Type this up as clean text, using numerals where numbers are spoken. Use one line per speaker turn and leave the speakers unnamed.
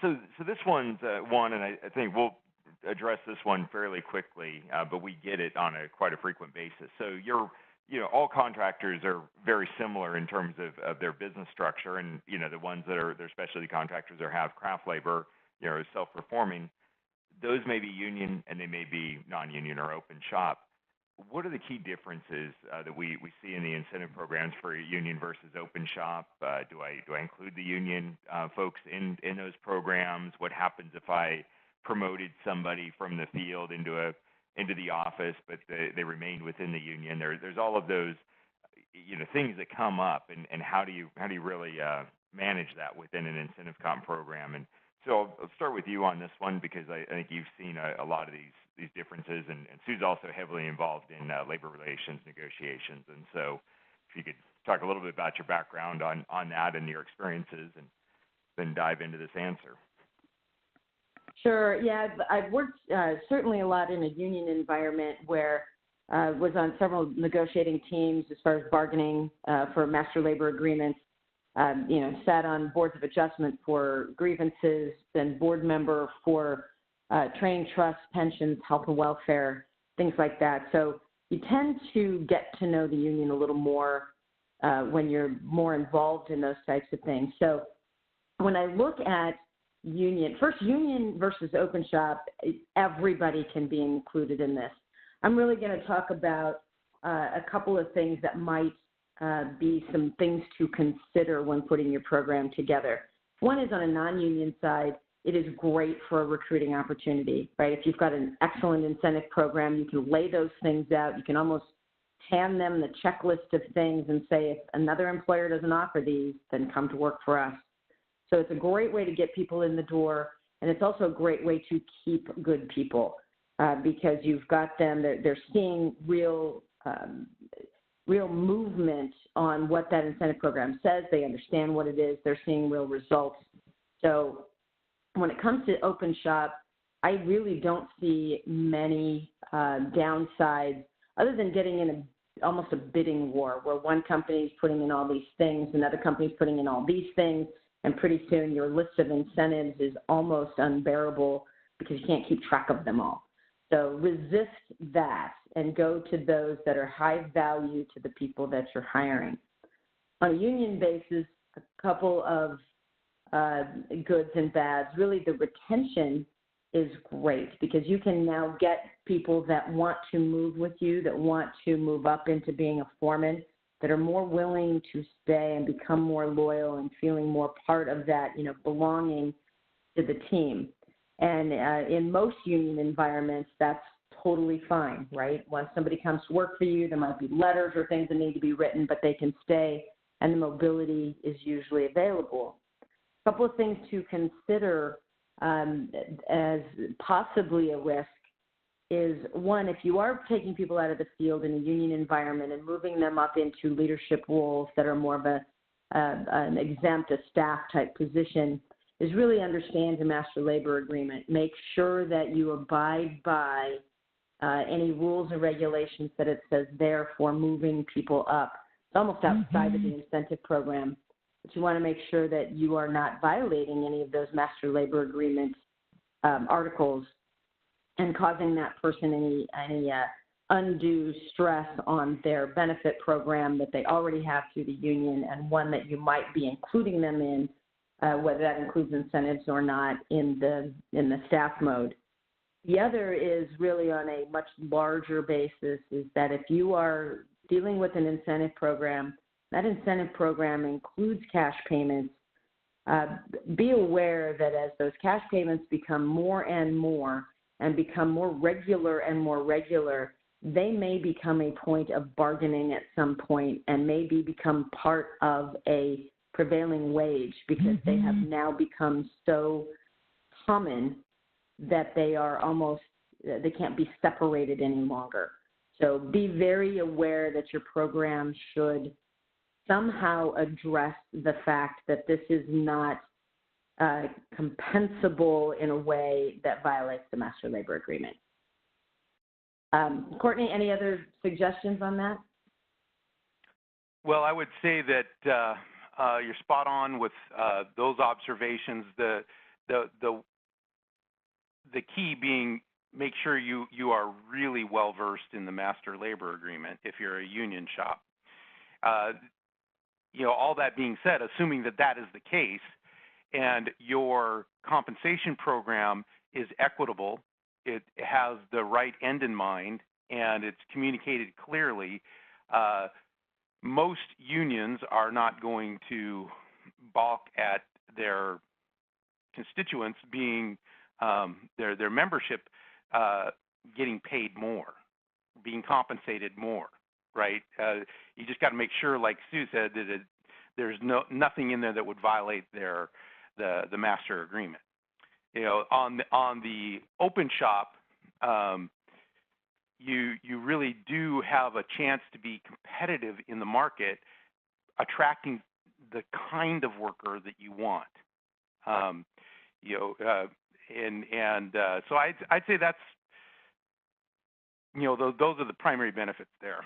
So this one's one, and I think we'll address this one fairly quickly, but we get it on a quite a frequent basis. So all contractors are very similar in terms of their business structure, and the ones that are they're specialty contractors or have craft labor, self-performing. Those may be union and they may be non-union or open shop. What are the key differences that we see in the incentive programs for union versus open shop? Do I include the union folks in those programs? What happens if I promoted somebody from the field into the office, but they remained within the union? There's all of those things that come up, and how do you really manage that within an incentive comp program? And so I'll start with you on this one because I think you've seen a lot of these differences, and Sue's also heavily involved in labor relations negotiations. And so if you could talk a little bit about your background on that and your experiences, and then dive into this answer.
Sure. Yeah, I've worked certainly a lot in a union environment where I was on several negotiating teams as far as bargaining for master labor agreements. Sat on boards of adjustment for grievances, been board member for training trusts, pensions, health and welfare, things like that. So you tend to get to know the union a little more when you're more involved in those types of things. So when I look at union versus open shop, everybody can be included in this. I'm really going to talk about a couple of things that might be some things to consider when putting your program together. One is on a non-union side, it is great for a recruiting opportunity, right? If you've got an excellent incentive program, you can lay those things out. You can almost hand them the checklist of things and say, if another employer doesn't offer these, then come to work for us. So it's a great way to get people in the door, and it's also a great way to keep good people because you've got them, they're seeing real movement on what that incentive program says. They understand what it is. They're seeing real results. So when it comes to open shop, I really don't see many downsides other than getting in almost a bidding war where one company is putting in all these things, another company is putting in all these things, and pretty soon your list of incentives is almost unbearable because you can't keep track of them all. So resist that and go to those that are high value to the people that you're hiring. On a union basis, a couple of goods and bads. Really, the retention is great because you can now get people that want to move with you, that want to move up into being a foreman, that are more willing to stay and become more loyal and feeling more part of that, belonging to the team. And in most union environments, that's totally fine, right? Once somebody comes to work for you, there might be letters or things that need to be written, but they can stay, and the mobility is usually available. A couple of things to consider as possibly a risk is, one, if you are taking people out of the field in a union environment and moving them up into leadership roles that are more of an exempt, a staff type position, is really understand the master labor agreement. Make sure that you abide by any rules and regulations that it says there for moving people up. It's almost outside of the incentive program, but you want to make sure that you are not violating any of those master labor agreement articles and causing that person any undue stress on their benefit program that they already have through the union, and one that you might be including them in, whether that includes incentives or not, in the staff mode. The other is really on a much larger basis, is that if you are dealing with an incentive program, that incentive program includes cash payments. Be aware that as those cash payments become more and more and become more regular and more regular, they may become a point of bargaining at some point and maybe become part of a prevailing wage because they have now become so common that they are almost, they can't be separated any longer. So be very aware that your program should somehow address the fact that this is not compensable in a way that violates the master labor agreement. Courtney, any other suggestions on that?
Well, I would say that you're spot on with those observations. the key being make sure you are really well versed in the master labor agreement if you're a union shop. All that being said, assuming that that is the case, and your compensation program is equitable, it has the right end in mind, and it's communicated clearly, most unions are not going to balk at their constituents being their membership getting paid more, being compensated more, right? You just got to make sure, like Sue said, that there's nothing in there that would violate the master agreement. On the open shop, you really do have a chance to be competitive in the market, attracting the kind of worker that you want. So I'd say that's those are the primary benefits there.